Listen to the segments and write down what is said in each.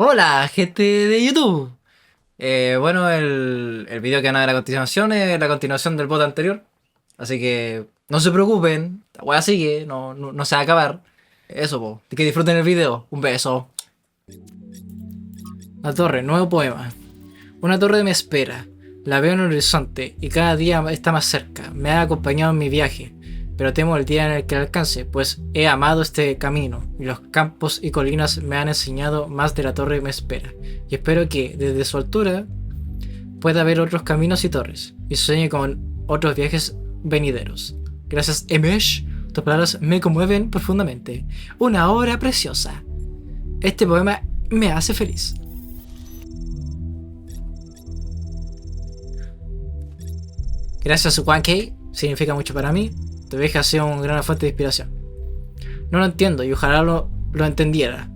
Hola, gente de YouTube. Bueno, el video que van a ver a continuación es la continuación del bot anterior. Así que no se preocupen, la wea sigue, no se va a acabar. Eso, po, que disfruten el video. Un beso. La torre, nuevo poema. Una torre me espera. La veo en el horizonte y cada día está más cerca. Me ha acompañado en mi viaje, pero temo el día en el que la alcance, pues he amado este camino y los campos y colinas me han enseñado más de la torre me espera. Y espero que desde su altura pueda ver otros caminos y torres y sueñe con otros viajes venideros. Gracias, Emesh. Tus palabras me conmueven profundamente. Una obra preciosa. Este poema me hace feliz. Gracias, 1K, significa mucho para mí. Tu viaje ha sido una gran fuente de inspiración. No lo entiendo y ojalá lo entendiera,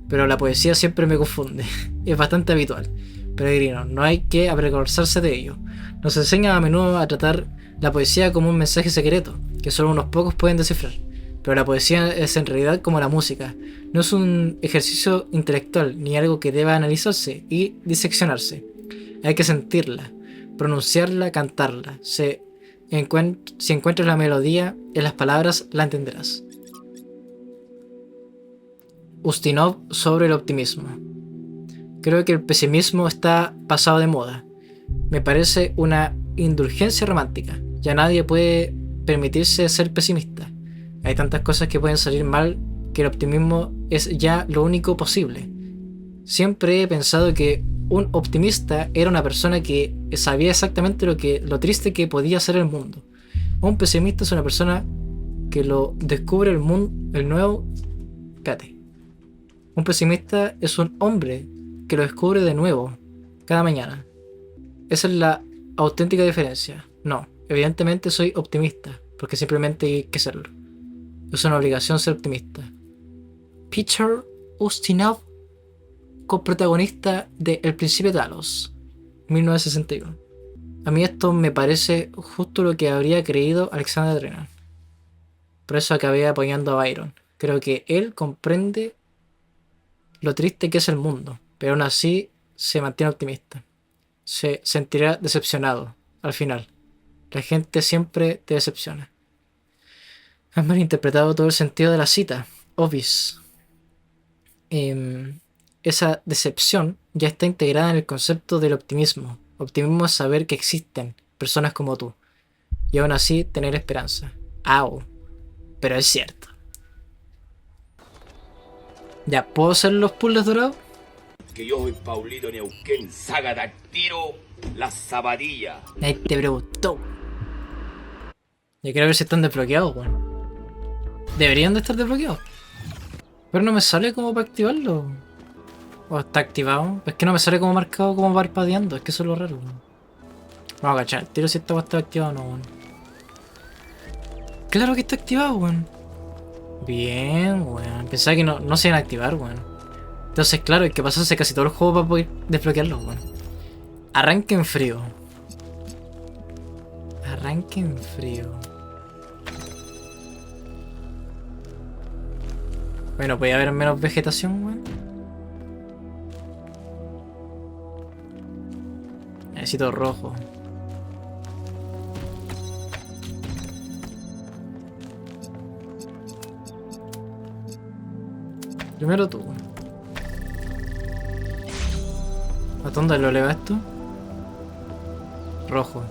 pero la poesía siempre me confunde. Es bastante habitual. Peregrino, no hay que avergonzarse de ello. Nos enseña a menudo a tratar la poesía como un mensaje secreto, que solo unos pocos pueden descifrar. Pero la poesía es en realidad como la música. No es un ejercicio intelectual ni algo que deba analizarse y diseccionarse. Hay que sentirla, pronunciarla, cantarla. Si encuentras la melodía en las palabras, la entenderás. Ustinov sobre el optimismo. Creo que el pesimismo está pasado de moda. Me parece una indulgencia romántica. Ya nadie puede permitirse ser pesimista. Hay tantas cosas que pueden salir mal que el optimismo es ya lo único posible. Siempre he pensado que un optimista era una persona que sabía exactamente lo triste que podía ser el mundo. Un pesimista es una persona que lo descubre el mundo, el nuevo. Espérate. Un pesimista es un hombre que lo descubre de nuevo cada mañana. Esa es la auténtica diferencia. No, evidentemente soy optimista, porque simplemente hay que serlo. Es una obligación ser optimista. Peter Ustinov, coprotagonista de El Principio de Talos, 1961. A mí esto me parece justo lo que habría creído Alexander Renan. Por eso acabé apoyando a Byron. Creo que él comprende lo triste que es el mundo, pero aún así se mantiene optimista. Se sentirá decepcionado al final. La gente siempre te decepciona. Has malinterpretado todo el sentido de la cita. Obvious. Esa decepción ya está integrada en el concepto del optimismo. Optimismo es saber que existen personas como tú y aún así tener esperanza. Au. Pero es cierto. Ya, ¿puedo hacer los puzzles dorados? Que yo soy Paulito Neuquén, saga de tiro las zapatillas. Ahí te preguntó. Ya quiero ver si están desbloqueados, weón. Deberían de estar desbloqueados. Pero no me sale como para activarlo. O está activado. Es que no me sale como marcado como parpadeando. Es que eso es lo raro, weón. Vamos a cachar. El tiro si esta está activado o no, weón. Claro que está activado, weón. Bien, weón. Pensaba que no se iban a activar, weón. Entonces, claro, hay que pasarse casi todo el juego para poder desbloquearlo, weón. Arranque en frío. Arranque en frío. Bueno, puede haber menos vegetación, weón. Necesito rojo. Primero tú, weón. ¿A dónde lo eleva esto? Rojo.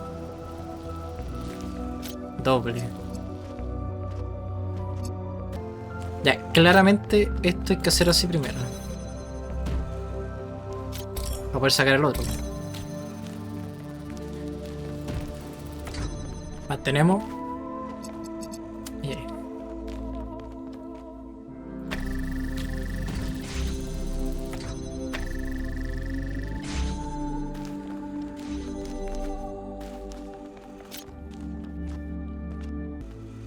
Doble. Ya, claramente esto hay que hacer así primero. Para poder sacar el otro. Mantenemos. Y ahí.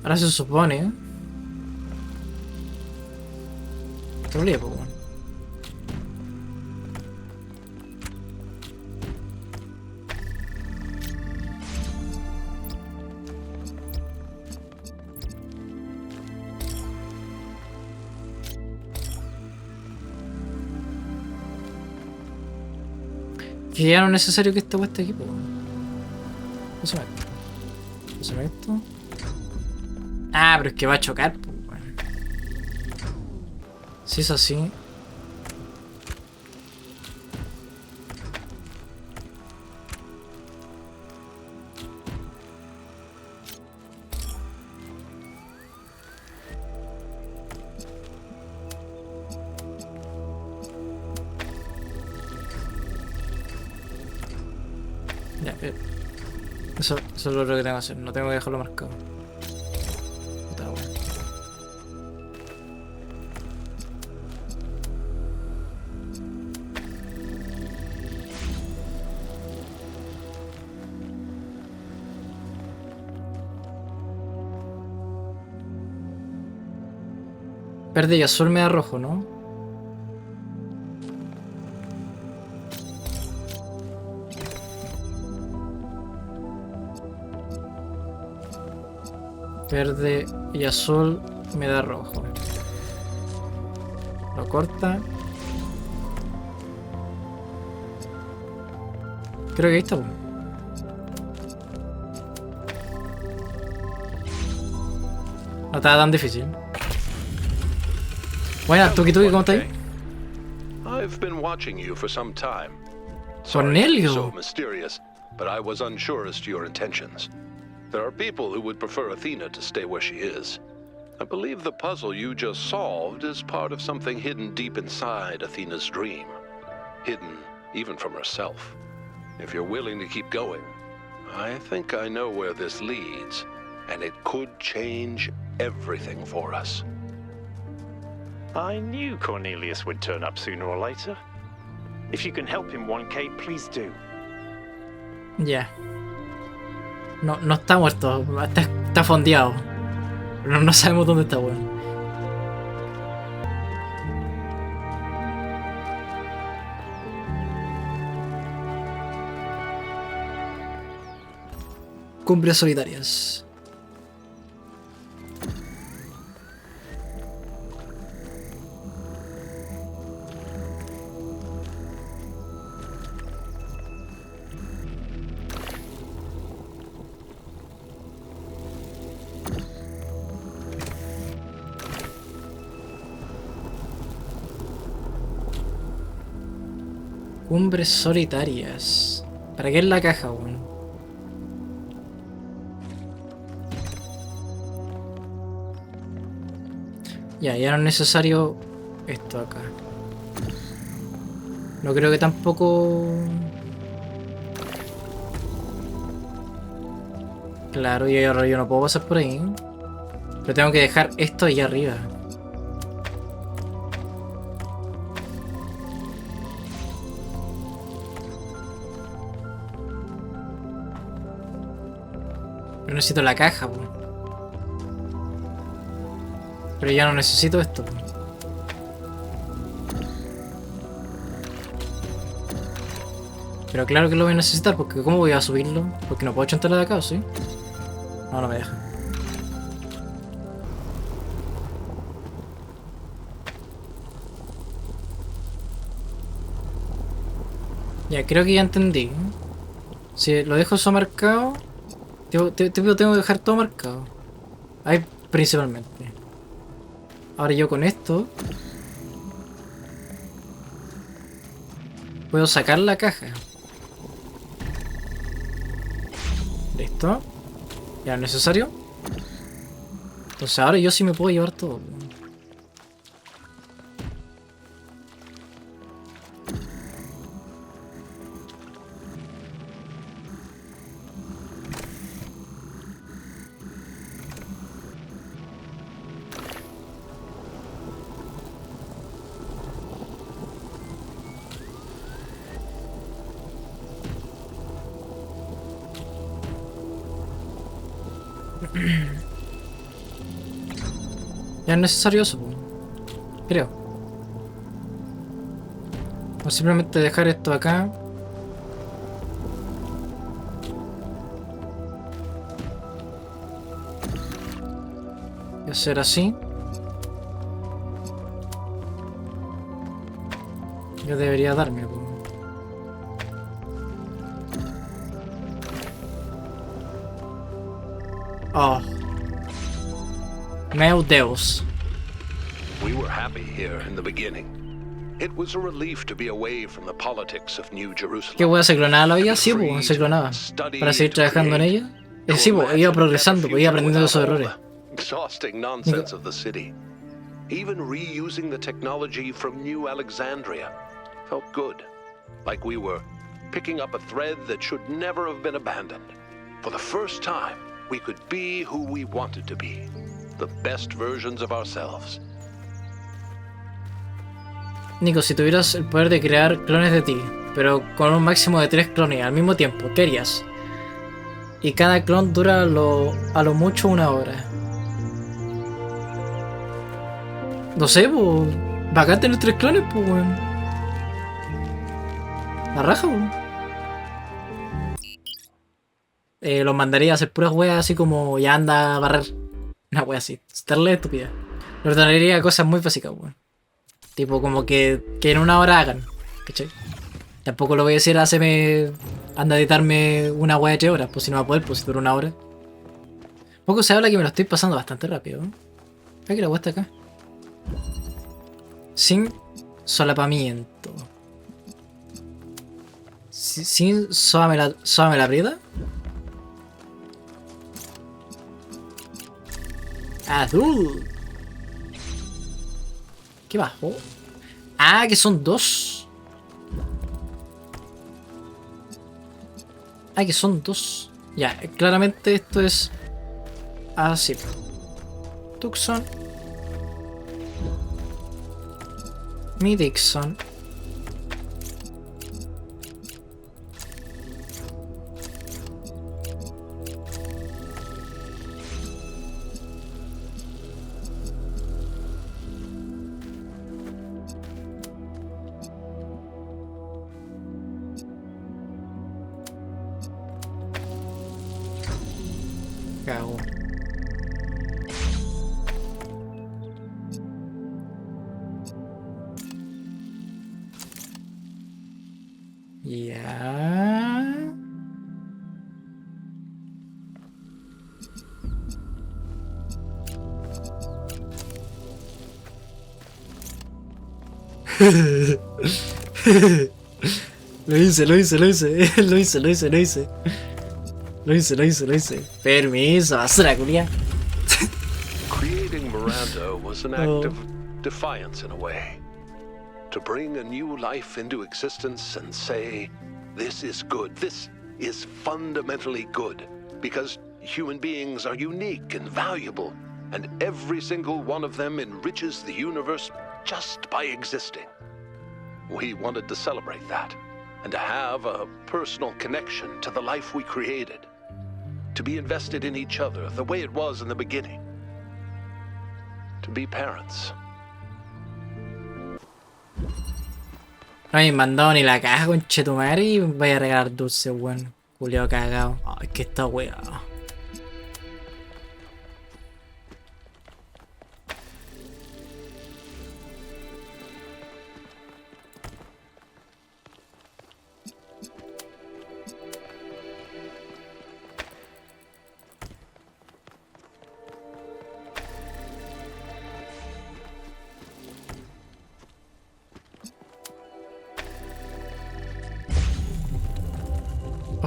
Ahora se supone. Que olía, pues, bueno. Que ya no es necesario que esta puesta aquí, pues. Pásame esto. Pásame esto. Ah, pero es que va a chocar, pues, bueno. Si es así. Ya, eso es lo que tengo que hacer, no tengo que dejarlo marcado. Está bueno. Verde y azul me da rojo, ¿no? Verde y azul me da rojo. Lo corta. Creo que ahí está. No estaba tan difícil. Buenas, Tuki, ¿cómo estás? I've been watching you for some time. Cornelio. So mysterious, but I was unsure as to your intentions. There are people who would prefer Athena to stay where she is. I believe the puzzle you just solved is part of something hidden deep inside Athena's dream. Hidden even from herself. If you're willing to keep going, I think I know where this leads, and it could change everything for us. I knew Cornelius would turn up sooner or later. If you can help him, 1K, please do. Ya. No está muerto, está fondeado. Pero no sabemos dónde está, weón. Cumbres solitarias. Cumbres solitarias. ¿Para qué es la caja, weón? Ya no es necesario esto acá. No creo que tampoco... Claro, y ahora yo no puedo pasar por ahí. Pero tengo que dejar esto ahí arriba. Pero necesito la caja, po. Pero ya no necesito esto, po. Pero claro que lo voy a necesitar, porque ¿cómo voy a subirlo? Porque no puedo chantarlo de acá, ¿sí? No, no me deja. Ya, creo que ya entendí. Si lo dejo eso marcado, tengo que dejar todo marcado. Ahí principalmente. Ahora yo con esto puedo sacar la caja. Listo. Ya es necesario. Entonces ahora yo sí me puedo llevar todo. Ya es necesario eso, creo. O simplemente dejar esto acá. Y hacer así. Yo debería darme, Oh. Meu Deus. We were happy here in the beginning. It was a relief to be away from the politics of New Jerusalem. ¿Qué wea se clonaba la vida? Sí, pues, se clonaba. Para seguir trabajando en ella. Sí, pues, iba progresando, pues, iba aprendiendo de sus errores. Exhausting nonsense of the city. Even reusing the technology from New Alexandria felt good. Like we were picking up a thread that should never have been abandoned. For the first time, we could be who we wanted to be. The best versions of ourselves. Nico, si tuvieras el poder de crear clones de ti, pero con un máximo de 3 clones al mismo tiempo, ¿qué harías? Y cada clon dura a lo mucho 1 hora. No sé, pues. Bacán tener 3 clones, pues, weón. La raja, weón. Los mandaría a hacer puras weas así como ya anda a barrer. Una wea así. Estarle estúpida. Le ordenaría cosas muy básicas, weón. Tipo como que en 1 hora hagan. ¿Cachai? Tampoco lo voy a decir, anda a editarme una wea de 3 horas. Pues si no va a poder, pues si dura 1 hora. Poco se habla que me lo estoy pasando bastante rápido, ¿eh? Ay, que la wea está acá. Sin solapamiento. Sin suave la aprieta. Azul. ¿Qué bajó? Ah, que son 2. Ah, que son 2. Ya, claramente esto es así. Tucson. Mi Dixon. Cago. Ya. Lo hice. Lo hice. Permiso, basura culia. Creating Miranda was an act of defiance in a way. To bring a new life into existence and say, this is good, this is fundamentally good, because human beings are unique and valuable, and every single one of them enriches the universe just by existing. We wanted to celebrate that, and to have a personal connection to the life we created. To be invested in each other the way it was in the beginning. To be parents. No me han mandado ni la caja, conchetumare, y voy a regalar dulce, weón. Julio cagado. Ay, que está weado.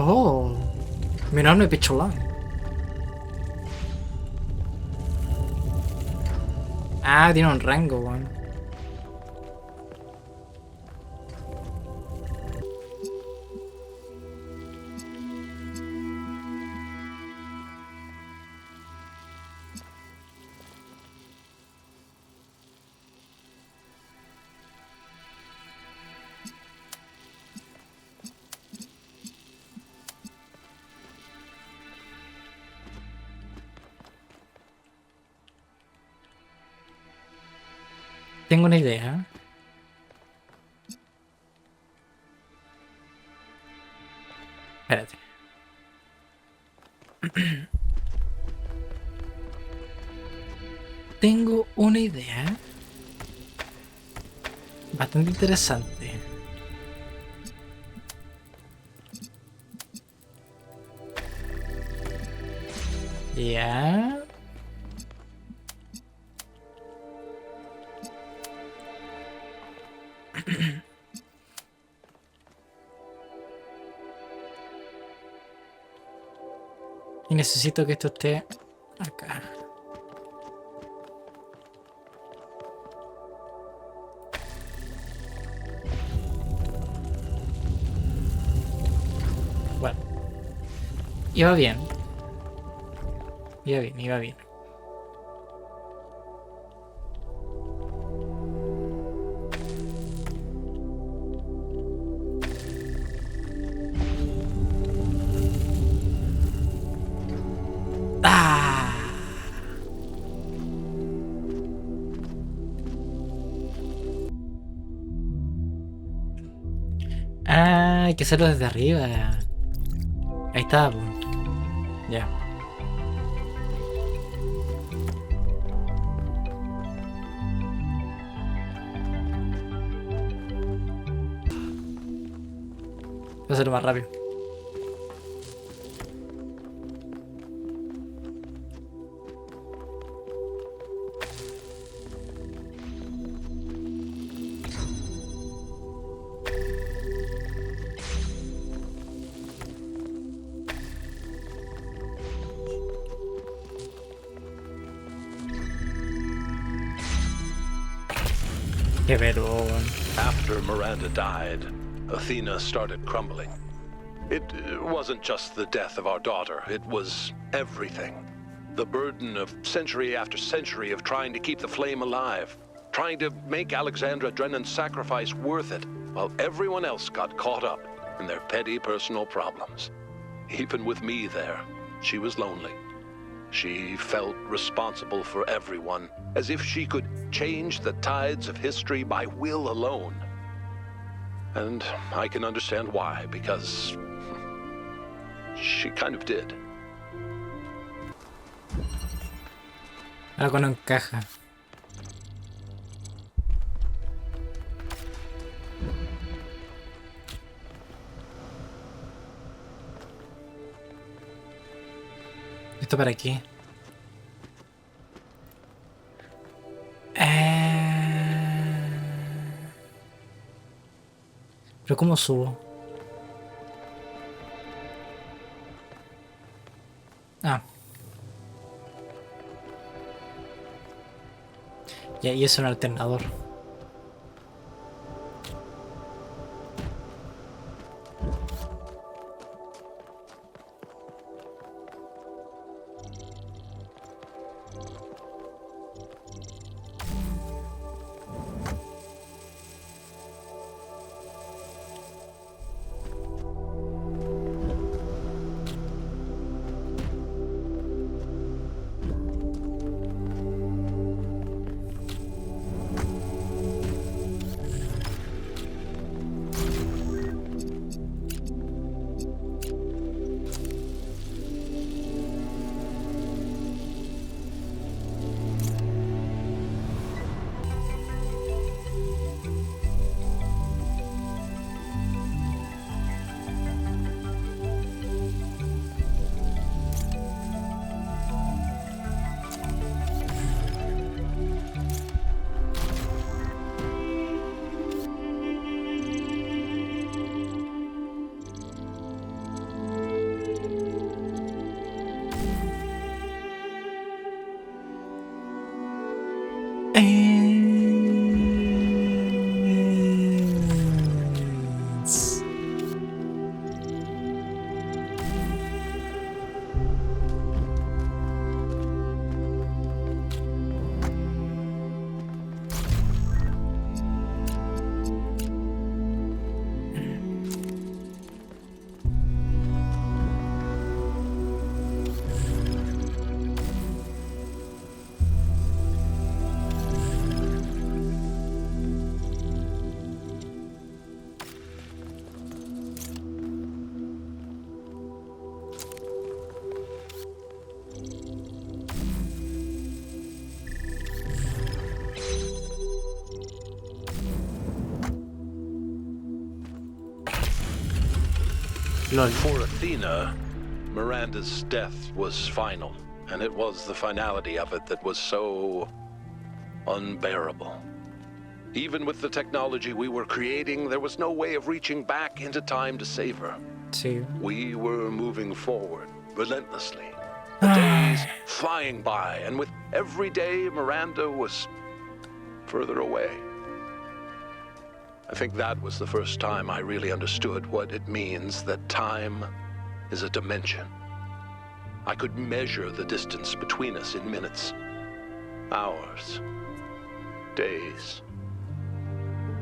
Oh, mi enorme picholán. Ah, tiene un rango, weón. Tengo una idea. Espérate. Tengo una idea bastante interesante. Ya. Y necesito que esto esté acá. Bueno. Iba bien. Iba bien, iba bien. ¡Ah! Ah, hay que hacerlo desde arriba. Ahí está, po. Ya. Voy a hacerlo más rápido. Qué verón. After Miranda died, Athena started crumbling. It wasn't just the death of our daughter, it was everything. The burden of century after century of trying to keep the flame alive, trying to make Alexandra Drennan's sacrifice worth it, while everyone else got caught up in their petty personal problems. Even with me there, she was lonely. She felt responsible for everyone, as if she could change the tides of history by will alone. And I can understand why, because she kind of did. Algo no encaja. ¿Esto para qué? ¿Pero cómo subo? Ah. Y ahí es un alternador. For Athena, Miranda's death was final, and it was the finality of it that was so unbearable. Even with the technology we were creating, there was no way of reaching back into time to save her. Sí. We were moving forward relentlessly. The days flying by, and with every day, Miranda was further away. I think that was the first time I really understood what it means that time is a dimension. I could measure the distance between us in minutes, hours, days,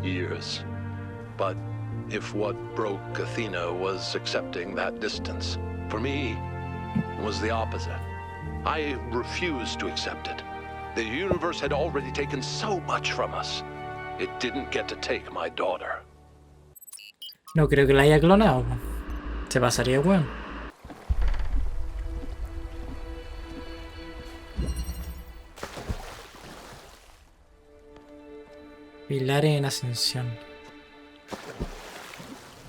years. But if what broke Athena was accepting that distance, for me, it was the opposite. I refused to accept it. The universe had already taken so much from us. It didn't get to take my daughter. No creo que la haya clonado. Se pasaría, weón. Pilares en ascensión.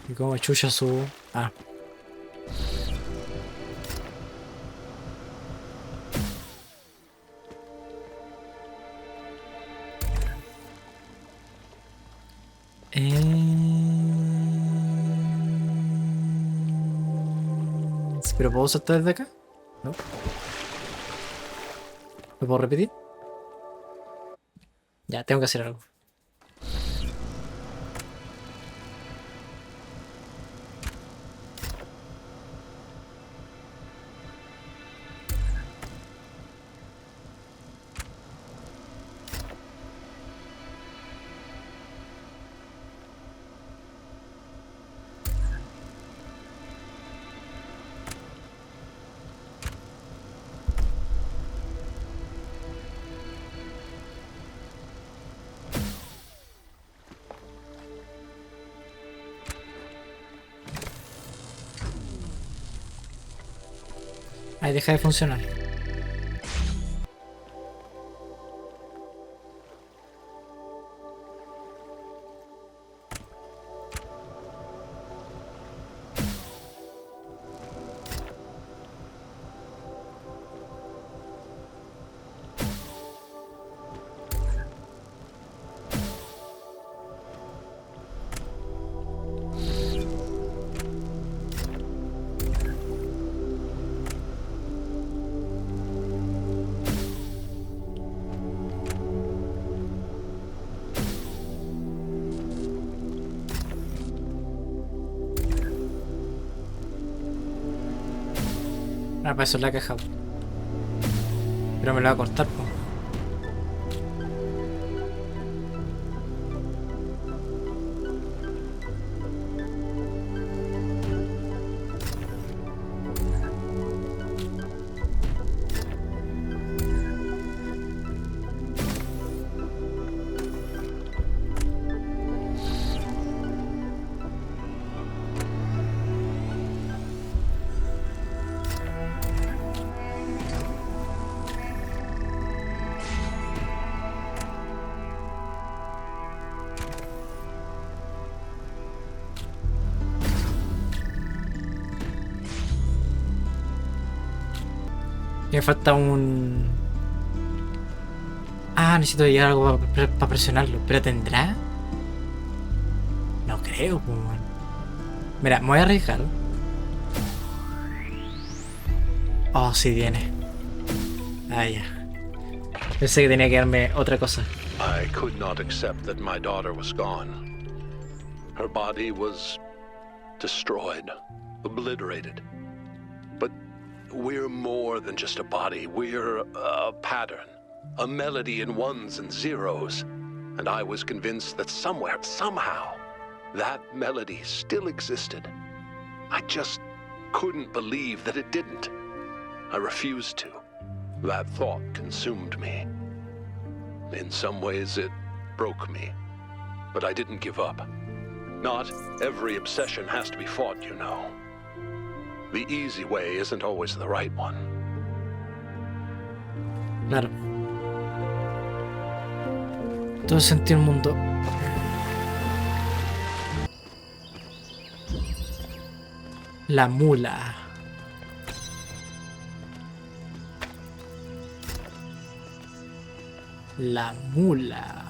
Y como chucha su... Ah. ¿Pero puedo saltar desde acá? No. ¿Lo puedo repetir? Ya, tengo que hacer algo. Ahí deja de funcionar. Ah, para eso es la caja. Pero me lo va a cortar, po. Y me falta un... Ah, necesito llegar a algo para presionarlo. ¿Pero tendrá? No creo, pues. Mira, me voy a arriesgar. Oh, sí viene. Ah, ya. Pensé que tenía que darme otra cosa. I could not accept that my daughter was gone. Her body was destroyed, obliterated. But we're more than just a body. We're a pattern, a melody in ones and zeros. And I was convinced that somewhere, somehow, that melody still existed. I just couldn't believe that it didn't. I refused to. That thought consumed me. In some ways, it broke me. But I didn't give up. Not every obsession has to be fought, you know. The easy way isn't always the right one. Claro. Todo el sentido del mundo. La mula. La mula.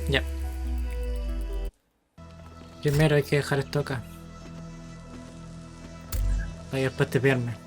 Ya. Primero hay que dejar esto acá. Para después tepearme.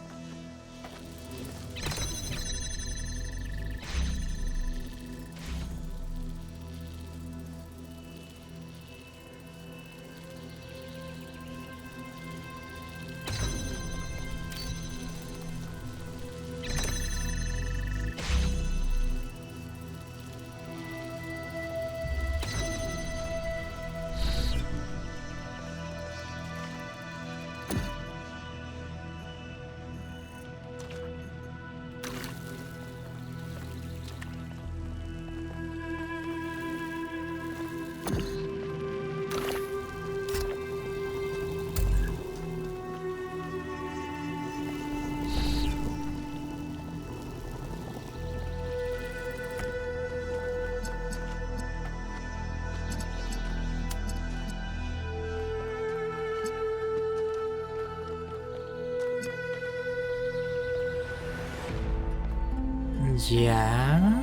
Ya.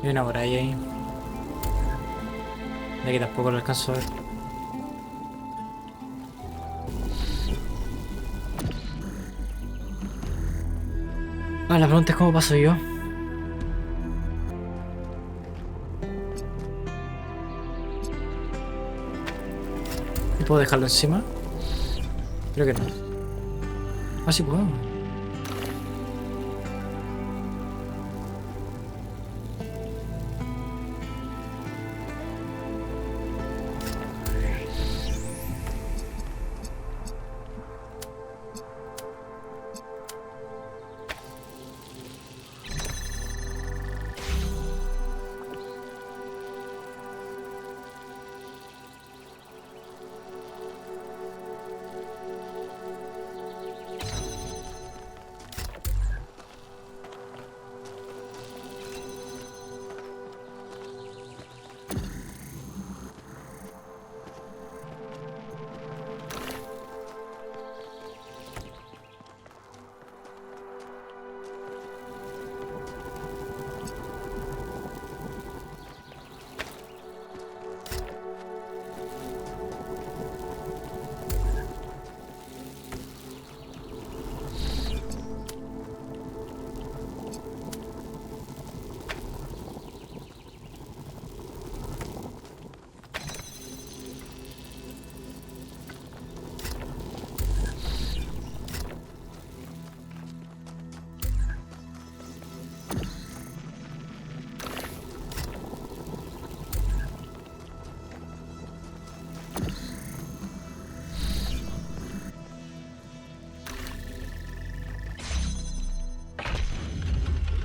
Hay una muralla ahí. De aquí tampoco lo alcanzo a ver. Ah, la pregunta es cómo paso yo. ¿Y puedo dejarlo encima? Creo que no. Ah, sí puedo.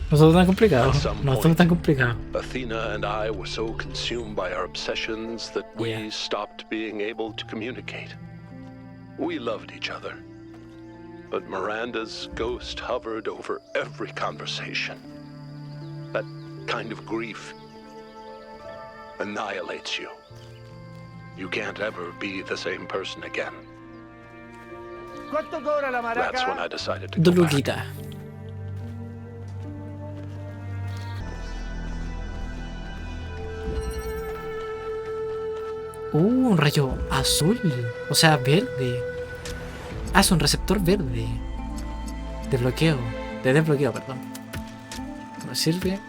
No es tan complicado. No es tan complicado. Athena and I were so consumed by our obsessions that we Yeah. stopped being able to communicate. We loved each other. But Miranda's ghost hovered over every conversation. That kind of grief annihilates you. You can't ever be the same person again. ¿Cuánto cobra la maraca? That's when I decided to go back. Luquita. Un rayo azul. O sea, verde. Ah, es un receptor verde. De bloqueo. De desbloqueo, perdón. ¿Me sirve?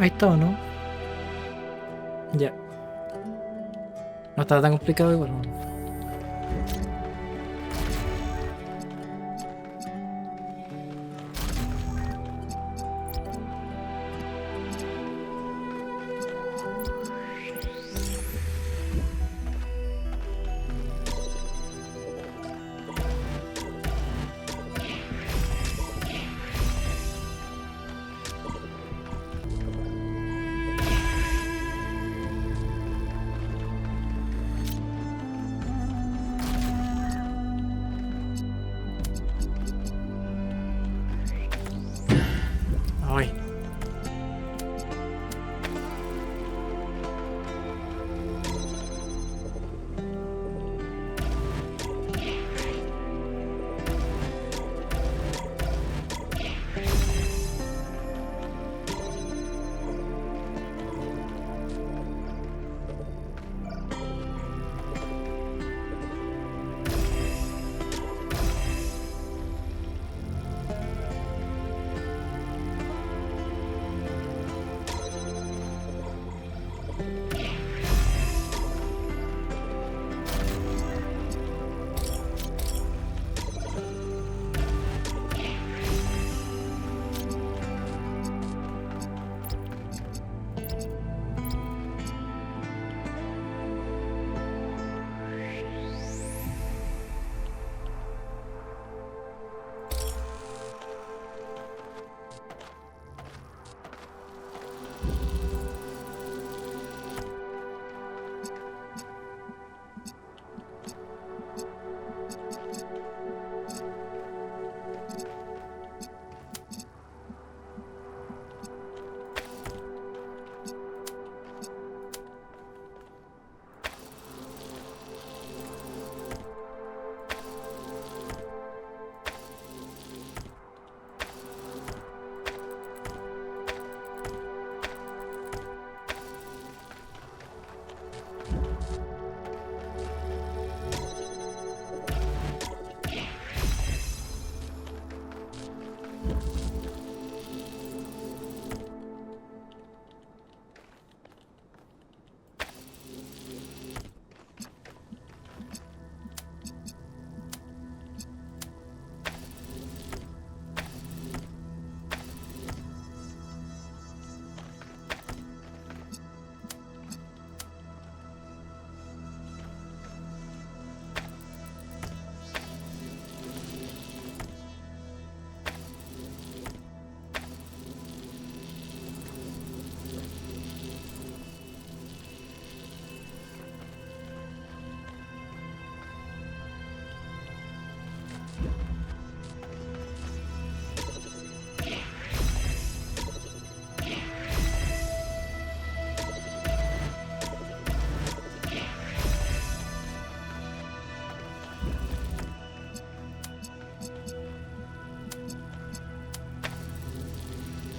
Ahí está, ¿o no? Ya. No estaba tan complicado igual, ¿no? Ay.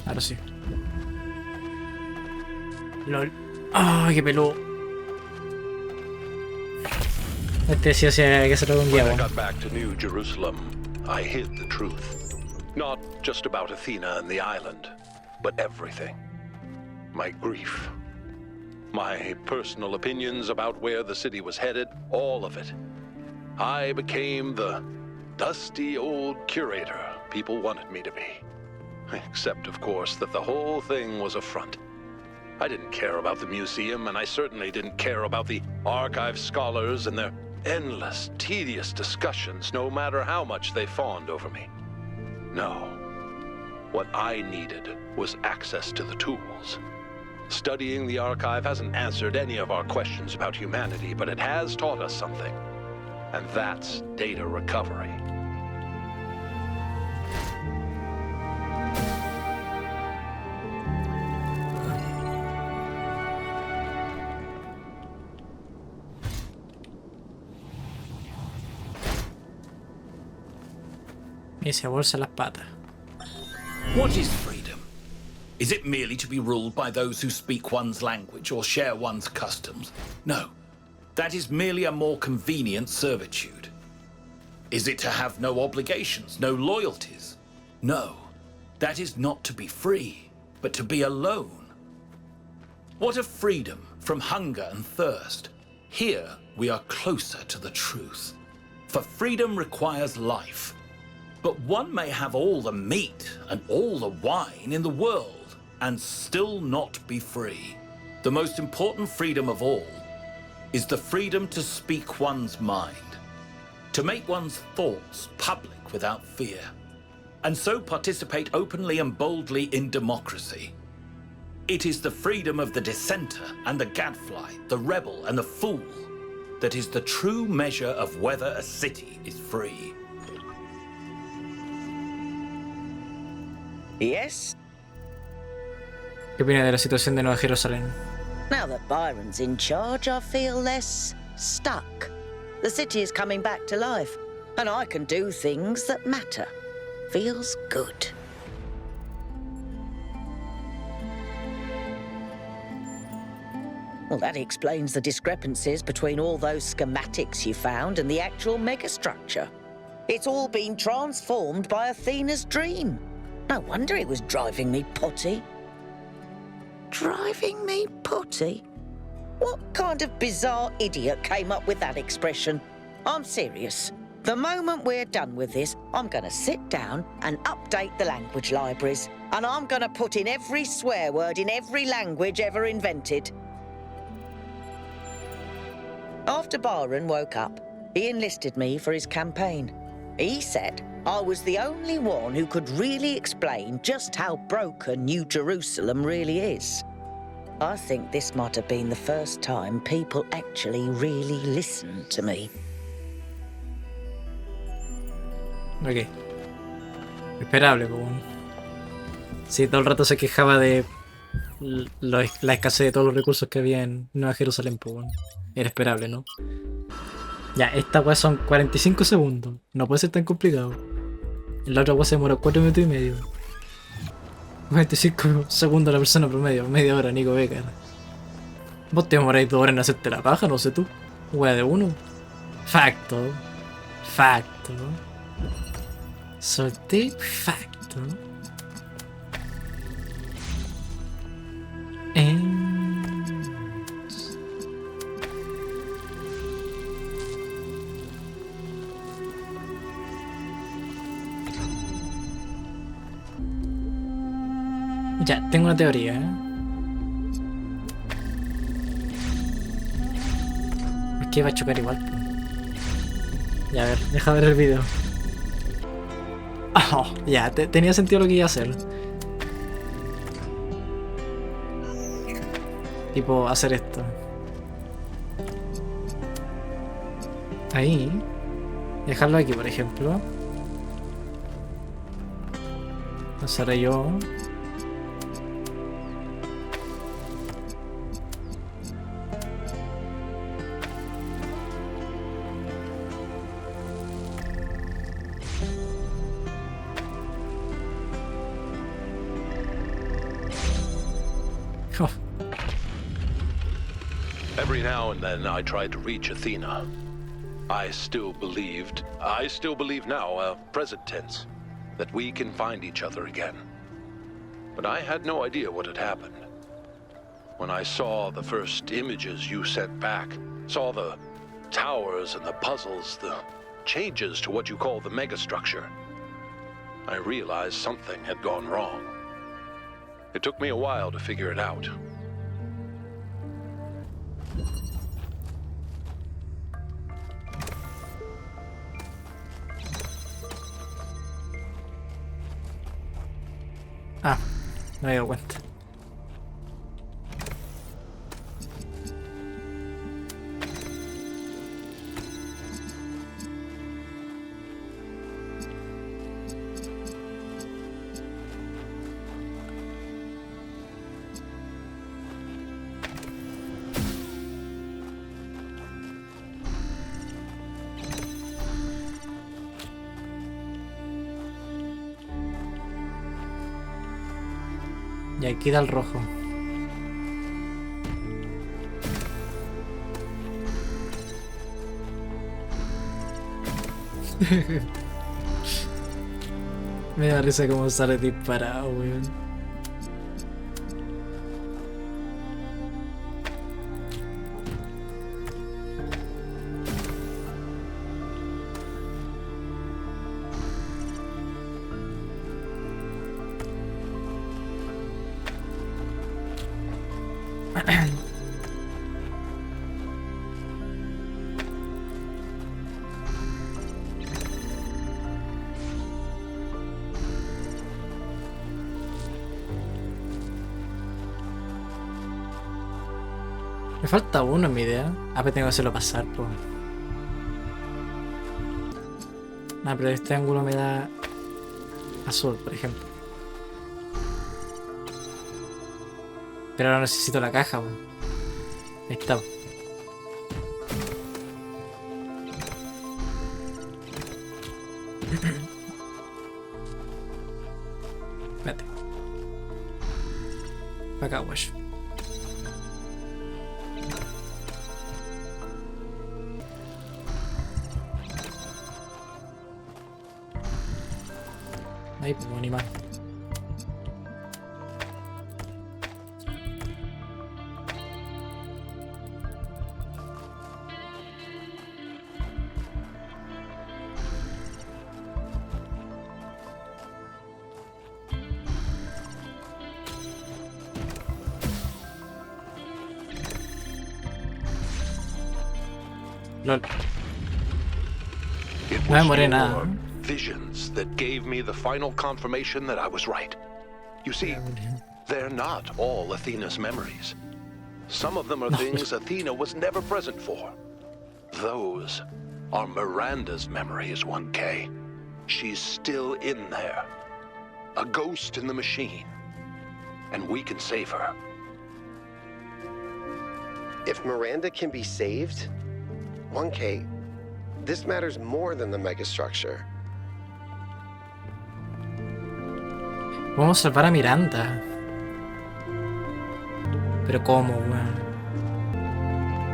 Ahora sí. LOL. ¡Ah, qué peludo! Este sí o sí hay que hacerlo con guia. When I got back to New Jerusalem, I hid the truth. Not just about Athena and the island, but everything. My grief. My personal opinions about where the city was headed, all of it. I became the dusty old curator people wanted me to be. Except, of course, that the whole thing was a front. I didn't care about the museum, and I certainly didn't care about the archive scholars and their endless, tedious discussions, no matter how much they fawned over me. No. What I needed was access to the tools. Studying the archive hasn't answered any of our questions about humanity, but it has taught us something. And that's data recovery. Y se bolsa las patas. What is freedom? Is it merely to be ruled by those who speak one's language or share one's customs? No. That is merely a more convenient servitude. Is it to have no obligations, no loyalties? No. That is not to be free, but to be alone. What of freedom from hunger and thirst? Here we are closer to the truth. For freedom requires life. But one may have all the meat and all the wine in the world and still not be free. The most important freedom of all is the freedom to speak one's mind, to make one's thoughts public without fear, and so participate openly and boldly in democracy. It is the freedom of the dissenter and the gadfly, the rebel and the fool, that is the true measure of whether a city is free. Yes? ¿Qué opina de la situación de Nueva Jerusalén? Now that Byron's in charge, I feel less stuck. The city is coming back to life, and I can do things that matter. Feels good. Well, that explains the discrepancies between all those schematics you found and the actual megastructure. It's all been transformed by Athena's dream. No wonder it was driving me potty. Driving me potty? What kind of bizarre idiot came up with that expression? I'm serious. The moment we're done with this, I'm going to sit down and update the language libraries. And I'm going to put in every swear word in every language ever invented. After Byron woke up, he enlisted me for his campaign. He said I was the only one who could really explain just how broken New Jerusalem really is. I think this might have been the first time people actually really listened to me. Ok. Esperable, pues. Sí, todo el rato se quejaba de la escasez de todos los recursos que había en Nueva Jerusalén, pues. Era esperable, ¿no? Ya, esta weá son 45 segundos. No puede ser tan complicado. La otra weá se demoró 4 minutos y medio. 45 segundos la persona promedio. Media hora, Nico Becker. Vos te demoráis 2 horas en hacerte la paja, no sé tú. Weá de uno. Facto. Facto. Solté facto. Ya, tengo una teoría, ¿eh? Es que va a chocar igual. Ya, a ver, deja ver el video. Oh, ya, tenía sentido lo que iba a hacer. Tipo, hacer esto. Ahí. Dejarlo aquí, por ejemplo. Pasaré yo. Every now and then I tried to reach Athena. I still believe now, present tense, that we can find each other again. But I had no idea what had happened. When I saw the first images you sent back, saw the towers and the puzzles, the changes to what you call the megastructure, I realized something had gone wrong. It took me a while to figure it out. Ah, no me he dado cuenta. Y aquí da el rojo. Me da risa como sale disparado, weón. Me falta uno en mi idea. Ah, pero tengo que hacerlo pasar, pues. Ah, pero este ángulo me da azul, por ejemplo. Pero ahora necesito la caja, weón. Ahí está. Espérate. Acá, guayo. Ahí, pues, animal. LOL. No me moré nada. Visions that gave me the final confirmation that I was right. You see, they're not all Athena's memories. Some of them are things Athena was never present for. Those are Miranda's memories, 1K. She's still in there. A ghost in the machine. And we can save her. If Miranda can be saved, 1K, this matters more than the megastructure. Vamos a salvar a Miranda. Pero ¿cómo, weón?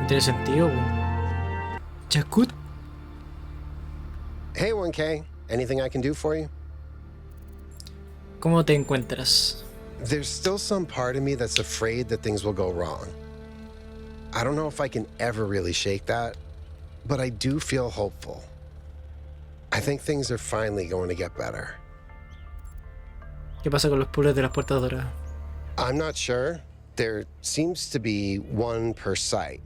No tiene sentido, weón. Chakut. Hey, 1K, anything I can do for you? ¿Cómo te encuentras? There's still some part of me that's afraid that things will go wrong. I don't know if I can ever really shake that, but I do feel hopeful. I think things are finally going to get better. ¿Qué pasa con los puzzles de las puertas doradas? I'm not sure. There seems to be one per site.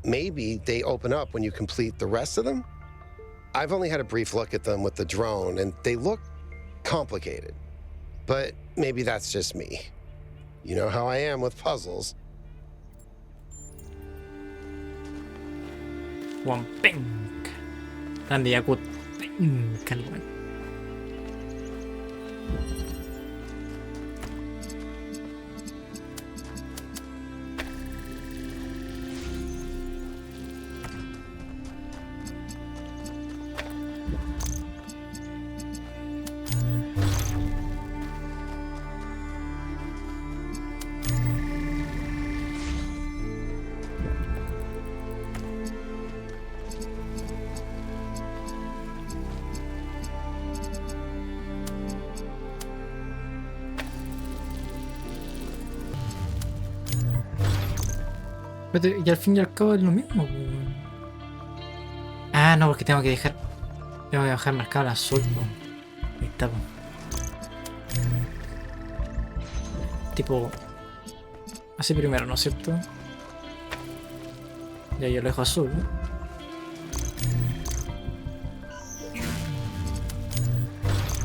Maybe they open up when you complete the rest of them? I've only had a brief look at them with the drone, and they look complicated. But maybe that's just me. You know how I am with puzzles. One pink. Grande Yakut. Pink, el weón. Y al fin y al cabo es lo mismo, po. Ah, no, porque tengo que dejar. Tengo que dejar marcado el azul, po. Ahí está, po. Tipo. Así primero, ¿no es cierto? Ya yo lo dejo azul, ¿no?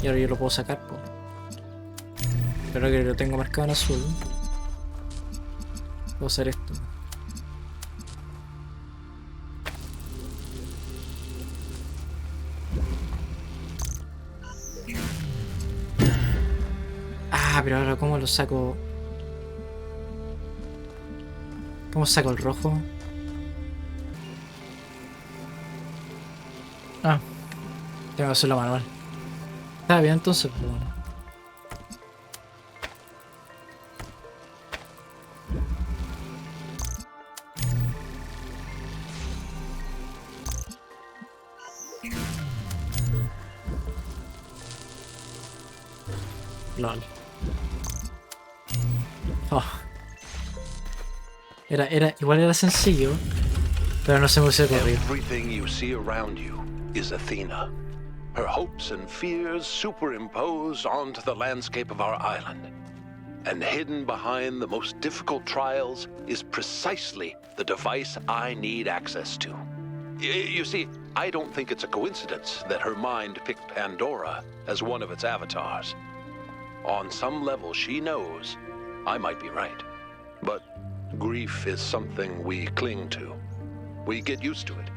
Y ahora yo lo puedo sacar, po. Pero que lo tengo marcado en azul. Puedo hacer esto. Ah, pero ahora ¿cómo lo saco? ¿Cómo saco el rojo? Ah, tengo que hacerlo manual. Está bien entonces, pues bueno. LOL. Oh. Igual era sencillo, pero no se me hubiese ocurrido. Everything you see around you is Athena. Her hopes and fears superimposed onto the landscape of our island. And hidden behind the most difficult trials is precisely the device I need access to. You see, I don't think it's a coincidence that her mind picked Pandora as one of its avatars. On some level, she knows I might be right. But grief is something we cling to. We get used to it.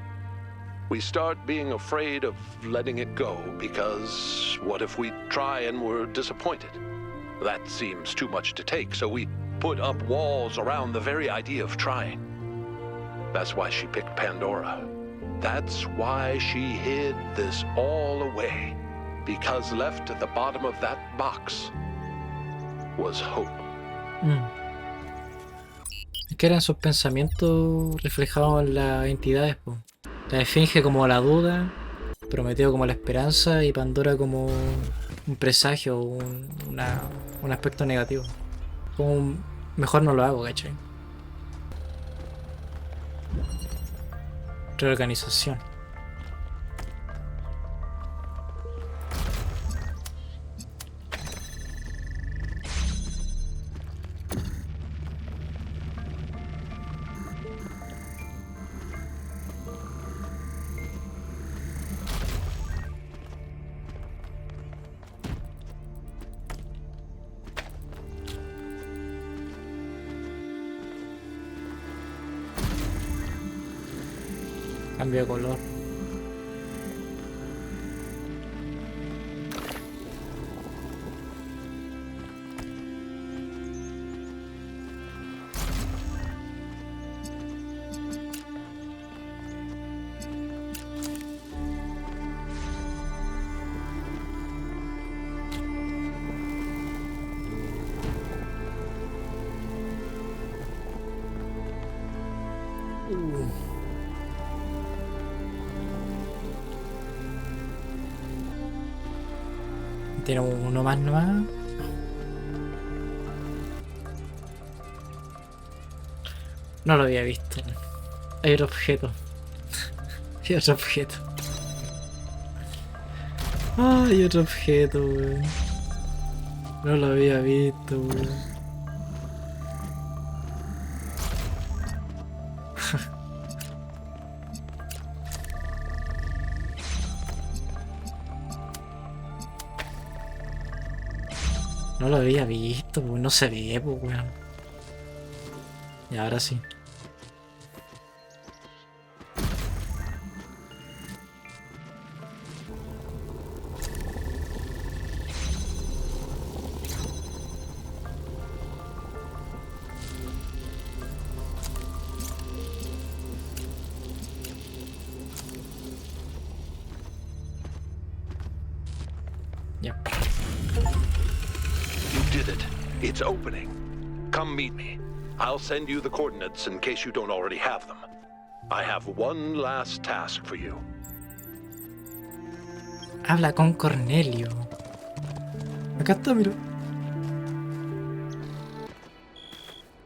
We start being afraid of letting it go because what if we try and we're disappointed? That seems too much to take, so we put up walls around the very idea of trying. That's why she picked Pandora. That's why she hid this all away. Because left at the bottom of that box was hope. Es que eran sus pensamientos reflejados en las entidades, po. La esfinge como la duda, Prometeo como la esperanza y Pandora como un presagio, un aspecto negativo. Como mejor no lo hago, ¿cachai? Reorganización. Cambio de color. Tiene uno más nomás. No lo había visto. Hay otro objeto. Hay otro objeto. Hay otro objeto, weón. No lo había visto, weón. No lo había visto, pues no se ve, pues weón. Y ahora sí. Ya. It's opening. Come meet me. I'll send you the coordinates in case you don't already have them. I have one last task for you. Habla con Cornelio. Acá está, mira.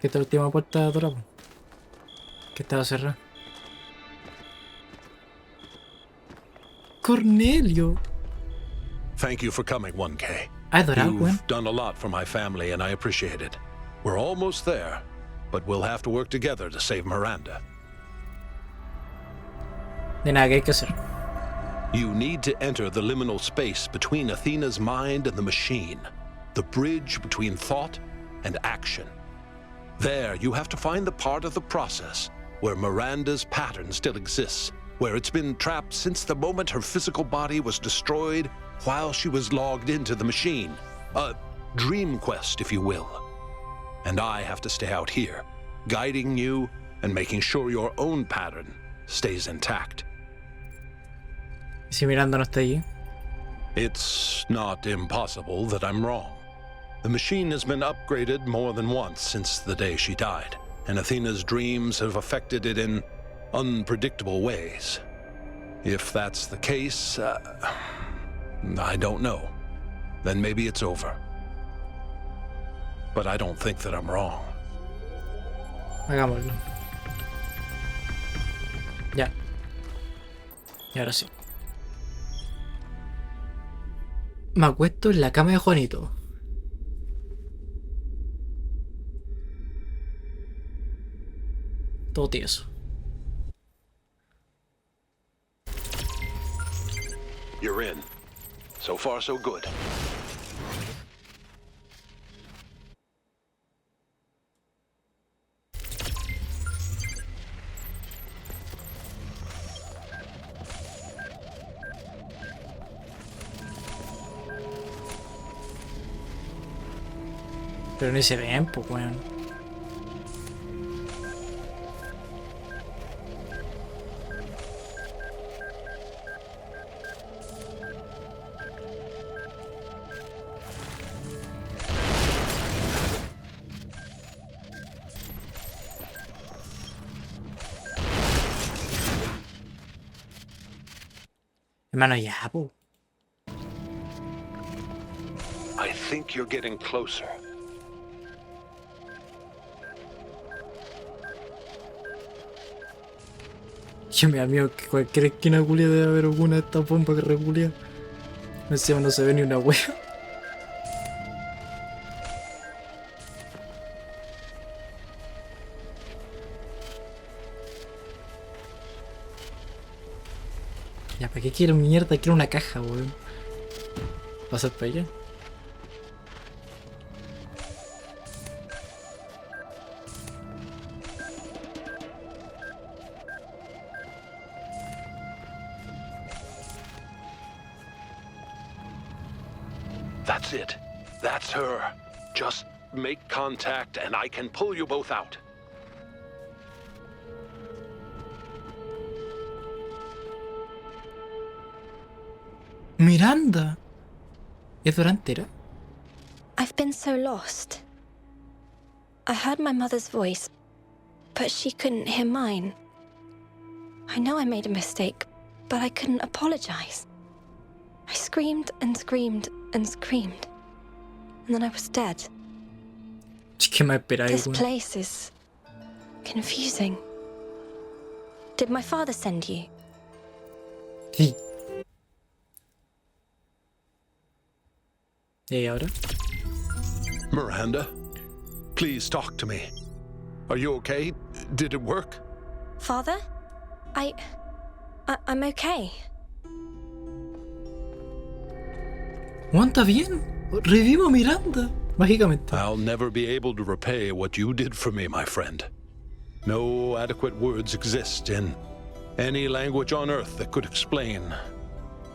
¿Qué tal la última puerta de Dorado? Que estaba cerrado. Cornelio. Thank you for coming, 1K. Ah, Dorado, weón. You've done a lot for my family, and I appreciate it. We're almost there, but we'll have to work together to save Miranda. De nada, ¿qué hay que hacer? You need to enter the liminal space between Athena's mind and the machine, the bridge between thought and action. There, you have to find the part of the process where Miranda's pattern still exists, where it's been trapped since the moment her physical body was destroyed while she was logged into the machine. A dream quest, if you will. And I have to stay out here, guiding you and making sure your own pattern stays intact. Si Miranda no está allí. It's not impossible that I'm wrong. The machine has been upgraded more than once since the day she died, and Athena's dreams have affected it in unpredictable ways. If that's the case, I don't know. Then maybe it's over. But I don't think that I'm wrong. Hagámoslo. Ya. Y ahora sí. Me acuesto en la cama de Juanito. Todo tieso. You're in. So far, so good. Pero ni se ven, pues, weón. Hermano, ya, pues. I think you're getting closer. Yo me da miedo que cualquier esquina culia debe haber alguna de estas bombas que reculia. Encima no se ve ni una wea. Ya, ¿para qué quiero mierda? Quiero una caja, weón. ¿Pasar para allá? That's it. That's her. Just make contact and I can pull you both out. Miranda. ¿Es Dorantera? I've been so lost. I heard my mother's voice, but she couldn't hear mine. I know I made a mistake, but I couldn't apologize. I screamed and screamed and screamed, and then I was dead. ¿Qué me esperáis, This weón? place is confusing. Did my father send you? Sí. ¿Y ahora? Miranda, please talk to me. Are you okay? Did it work? Father? I'm okay. Juan, ¿está bien? Revivo a Miranda. Mágicamente. I'll never be able to repay what you did for me, my friend. No adequate words exist in any language on earth that could explain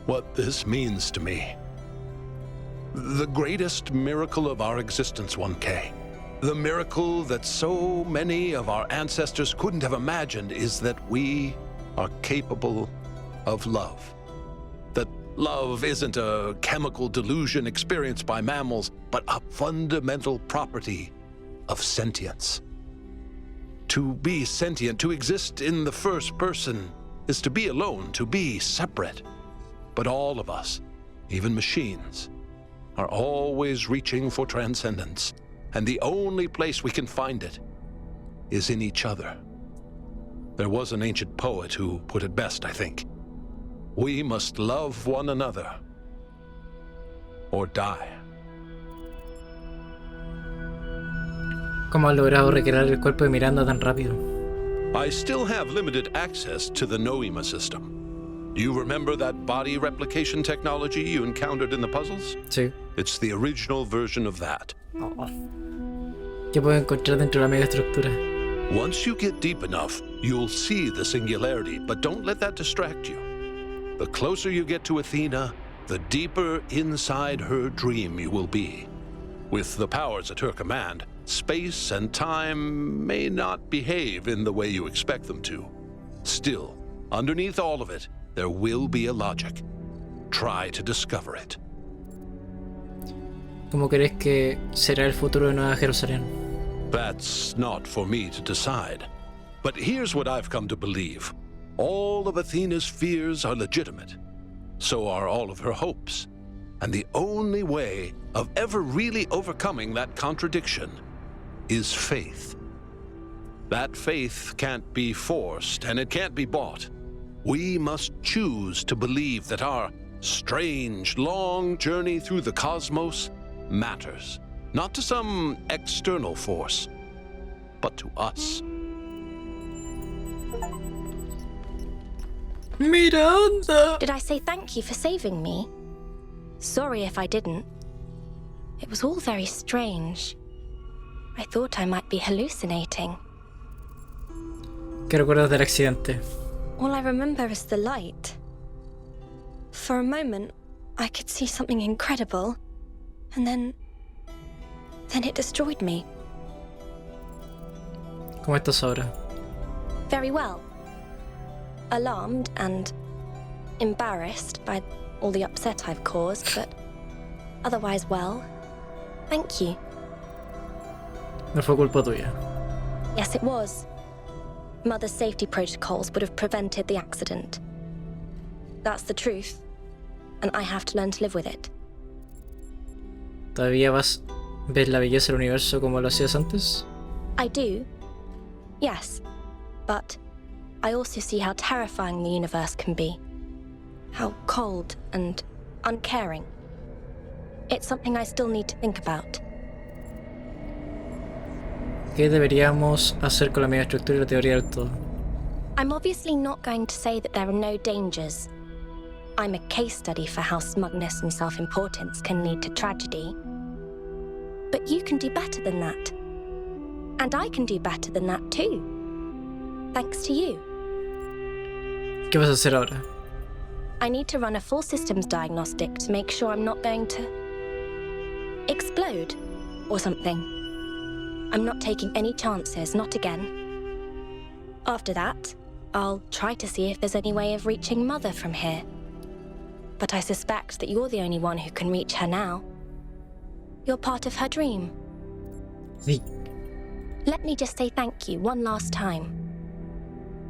what this means to me. The greatest miracle of our existence, 1K. The miracle that so many of our ancestors couldn't have imagined is that we are capable of love. That love isn't a chemical delusion experienced by mammals, but a fundamental property of sentience. To be sentient, to exist in the first person, is to be alone, to be separate. But all of us, even machines, are always reaching for transcendence, and the only place we can find it is in each other. There was an ancient poet who put it best, I think. We must love one another or die. ¿Cómo has logrado recrear el cuerpo de Miranda tan rápido? I still have limited access to the Noema system. Do you remember that body replication technology you encountered in the puzzles? Sí. It's the original version of that. ¿Qué puedo encontrar dentro de la megaestructura? Once you get deep enough, you'll see the singularity, but don't let that distract you. The closer you get to Athena, the deeper inside her dream you will be. With the powers at her command, space and time may not behave in the way you expect them to. Still, underneath all of it, there will be a logic. Try to discover it. ¿Cómo crees que será el futuro de Nueva Jerusalén? That's not for me to decide. But here's what I've come to believe. All of Athena's fears are legitimate. So are all of her hopes. And the only way of ever really overcoming that contradiction is faith. That faith can't be forced, and it can't be bought. We must choose to believe that our strange, long journey through the cosmos matters. Not to some external force, but to us. Miranda! Did I say thank you for saving me? Sorry if I didn't. It was all very strange. I thought I might be hallucinating. ¿Qué recuerdas del accidente? All I remember is the light. For a moment, I could see something incredible, and then it destroyed me. ¿Cómo estás ahora? Very well. Alarmed and embarrassed by all the upset I've caused, but otherwise well. Thank you. No fue culpa tuya. Yes, it was. Mother's safety protocols would have prevented the accident. That's the truth, and I have to learn to live with it. ¿Todavía ves la belleza del universo como lo hacías antes? I do. Yes, but I also see how terrifying the universe can be. How cold and uncaring. It's something I still need to think about. ¿Qué deberíamos hacer con la megaestructura y la teoría del todo? I'm obviously not going to say that there are no dangers. I'm a case study for how smugness and self-importance can lead to tragedy. But you can do better than that. And I can do better than that too. Thanks to you. ¿Qué vas a hacer ahora? I need to run a full systems diagnostic to make sure I'm not going to explode or something. I'm not taking any chances, not again. After that, I'll try to see if there's any way of reaching Mother from here. But I suspect that you're the only one who can reach her now. You're part of her dream. Sí. Let me just say thank you one last time.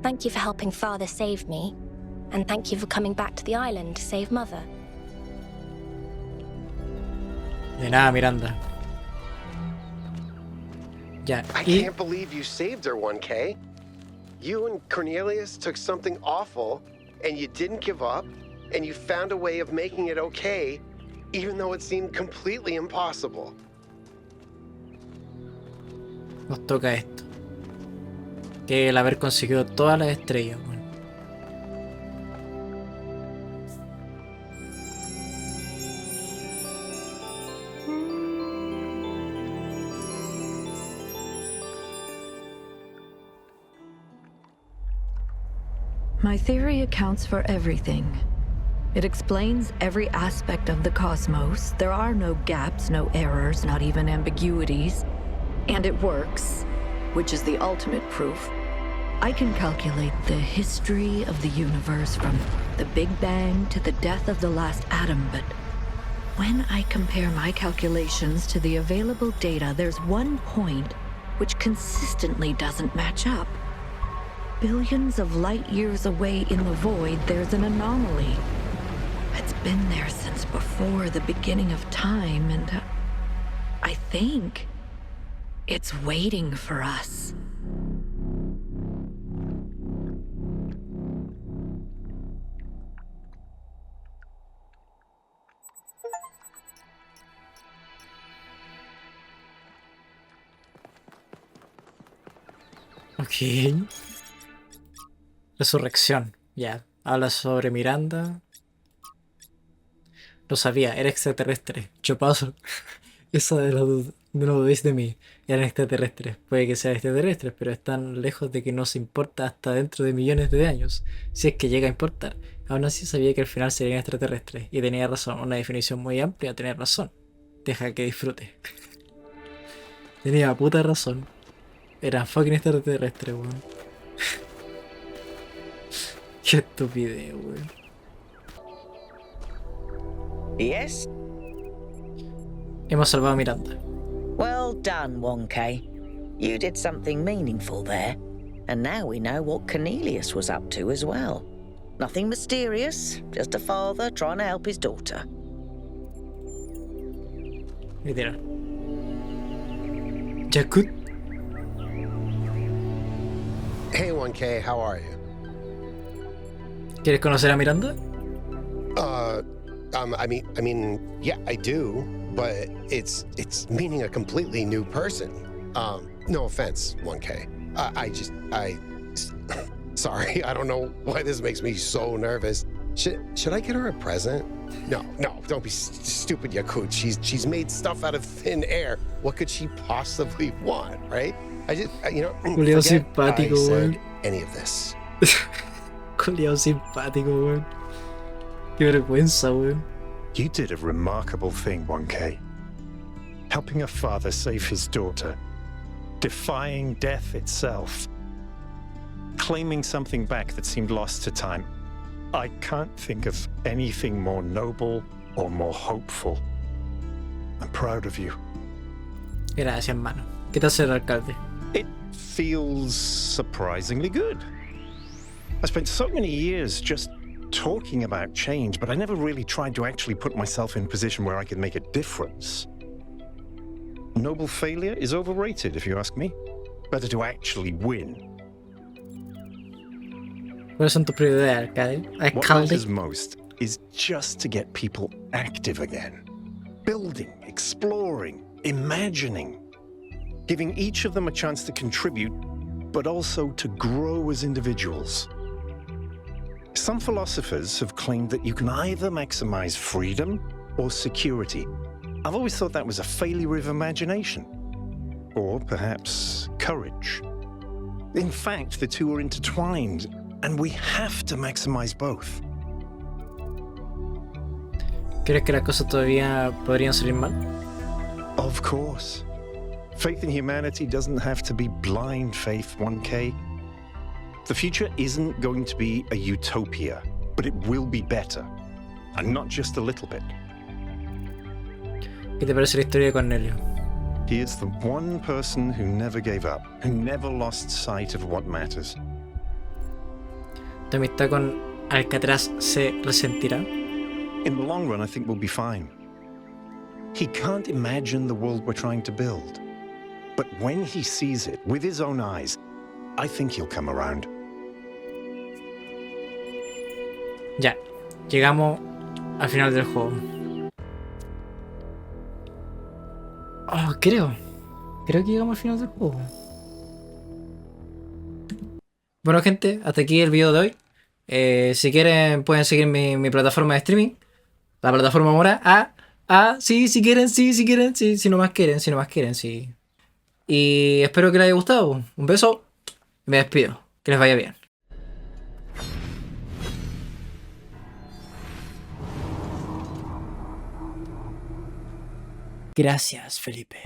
Thank you for helping Father save me, and thank you for coming back to the island to save Mother. De nada, Miranda. Ya, I y can't believe you saved her, 1K. You and Cornelius took something awful, and you didn't give up, and you found a way of making it okay, even though it seemed completely impossible. nos toca esto. Que el haber conseguido todas las estrellas. Bueno. My theory accounts for everything. It explains every aspect of the cosmos. There are no gaps, no errors, not even ambiguities. And it works, which is the ultimate proof. I can calculate the history of the universe from the Big Bang to the death of the last atom, but when I compare my calculations to the available data, there's one point which consistently doesn't match up. Billions of light years away in the void, there's an anomaly. It's been there since before the beginning of time, and I think it's waiting for us. Ok. Resurrección. Ya. Habla sobre Miranda. Lo sabía, era extraterrestre. Yo paso. Eso no lo dudéis de mí. Eran extraterrestres. Puede que sean extraterrestres, pero están lejos de que nos importa hasta dentro de millones de años. Si es que llega a importar. Aún así sabía que al final serían extraterrestres. Y tenía razón. Una definición muy amplia, tenía razón. Deja que disfrute. Tenía puta razón. Eran fucking extraterrestres, weón. Qué estupidez, weón. Yes? Hemos salvado a Miranda. Well done, 1K. You did something meaningful there. And now we know what Cornelius was up to as well. Nothing mysterious, just a father trying to help his daughter. Literal. Jakut. Hey, 1K, how are you? ¿Quieres conocer a Miranda? I mean, yeah, I do, but it's meaning a completely new person. No offense, 1K. Sorry, I don't know why this makes me so nervous. Should I get her a present? No, don't be stupid, Yakut. She's made stuff out of thin air. What could she possibly want, right? Julio simpático, said weón. any of this. Julio simpático, weón. Qué vergüenza, weón. You did a remarkable thing, 1K. Helping a father save his daughter. Defying death itself. Claiming something back that seemed lost to time. I can't think of anything more noble or more hopeful. I'm proud of you. Gracias, hermano. ¿Qué tal ser alcalde? It feels surprisingly good. I spent so many years just talking about change, but I never really tried to actually put myself in a position where I could make a difference. Noble failure is overrated, if you ask me. Better to actually win. ¿Cuáles son tus prioridades, alcalde? What matters most is just to get people active again. Building, exploring, imagining. Giving each of them a chance to contribute, but also to grow as individuals. Some philosophers have claimed that you can either maximize freedom or security. I've always thought that was a failure of imagination. Or perhaps courage. In fact, the two are intertwined, and we have to maximize both. ¿Crees que las cosas todavía podrían salir mal? Of course. Faith in humanity doesn't have to be blind faith, 1K. The future isn't going to be a utopia, but it will be better. And not just a little bit. ¿Qué te parece la historia de Cornelio? He is the one person who never gave up, who never lost sight of what matters. ¿Tu amistad con Alcatraz se resentirá? In the long run, I think we'll be fine. He can't imagine the world we're trying to build. But when he sees it with his own eyes, I think he'll come around. Ya, llegamos al final del juego. Oh, creo que llegamos al final del juego. Bueno, gente, hasta aquí el video de hoy. Si quieren pueden seguir mi plataforma de streaming, la plataforma morada. Sí, si quieren, sí, si no más quieren, sí. Y espero que les haya gustado. Un beso. Me despido. Que les vaya bien. Gracias, Felipe.